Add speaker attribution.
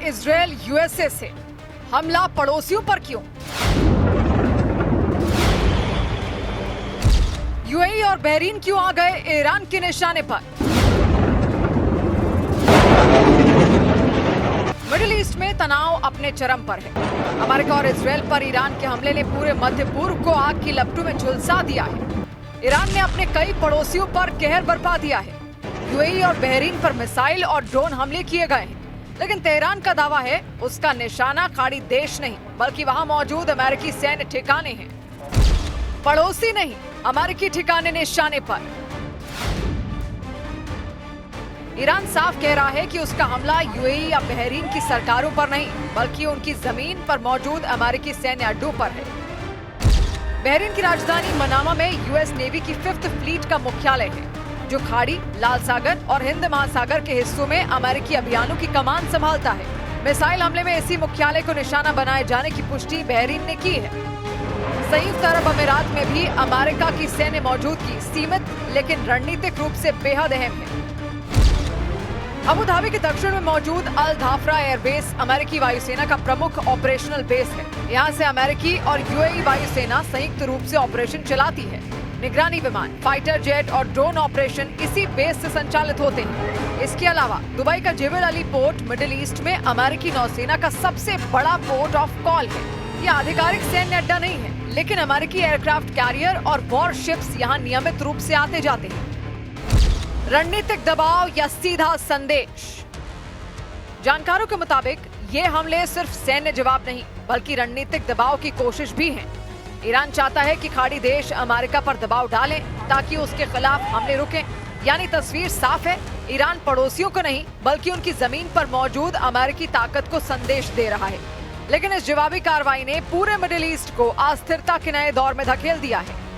Speaker 1: Israel USA से, हमला पड़ोसियों पर क्यों? यूएई और बहरीन क्यों आ गए ईरान के निशाने पर? मिडिल ईस्ट में तनाव अपने चरम पर है। अमेरिका और इजरायल पर ईरान के हमले ने पूरे मध्य पूर्व को आग की लपटों में झुलसा दिया है। ईरान ने अपने कई पड़ोसियों पर कहर बरपा दिया है। यूएई और बहरीन पर मिसाइल और ड्रोन हमले किए गए हैं, लेकिन तेहरान का दावा है उसका निशाना खाड़ी देश नहीं बल्कि वहां मौजूद अमेरिकी सैन्य ठिकाने हैं। पड़ोसी नहीं, अमेरिकी ठिकाने निशाने पर। ईरान साफ कह रहा है कि उसका हमला यूएई या बहरीन की सरकारों पर नहीं बल्कि उनकी जमीन पर मौजूद अमेरिकी सैन्य अड्डों पर है। बहरीन की राजधानी मनामा में यूएस नेवी की 5th फ्लीट का मुख्यालय है, जो खाड़ी, लाल सागर और हिंद महासागर के हिस्सों में अमेरिकी अभियानों की कमान संभालता है। मिसाइल हमले में इसी मुख्यालय को निशाना बनाए जाने की पुष्टि बहरीन ने की है। संयुक्त अरब अमीरात में भी अमेरिका की सैन्य मौजूदगी सीमित लेकिन रणनीतिक रूप से बेहद अहम है। अबू धाबी के दक्षिण में मौजूद अल धाफरा एयरबेस अमेरिकी वायुसेना का प्रमुख ऑपरेशनल बेस है। यहाँ से अमेरिकी और यूएई वायुसेना संयुक्त रूप से ऑपरेशन चलाती है। निगरानी विमान, फाइटर जेट और ड्रोन ऑपरेशन इसी बेस से संचालित होते हैं। इसके अलावा दुबई का जेबल अली पोर्ट मिडिल ईस्ट में अमेरिकी नौसेना का सबसे बड़ा पोर्ट ऑफ कॉल है। यह आधिकारिक सैन्य अड्डा नहीं है, लेकिन अमेरिकी एयरक्राफ्ट कैरियर और वॉरशिप्स यहाँ नियमित रूप से आते जाते हैं। रणनीतिक दबाव या सीधा संदेश? जानकारों के मुताबिक ये हमले सिर्फ सैन्य जवाब नहीं बल्कि रणनीतिक दबाव की कोशिश भी है। ईरान चाहता है कि खाड़ी देश अमेरिका पर दबाव डालें ताकि उसके खिलाफ हमले रुकें। यानी तस्वीर साफ है, ईरान पड़ोसियों को नहीं बल्कि उनकी जमीन पर मौजूद अमेरिकी ताकत को संदेश दे रहा है। लेकिन इस जवाबी कार्रवाई ने पूरे मिडिल ईस्ट को अस्थिरता के नए दौर में धकेल दिया है।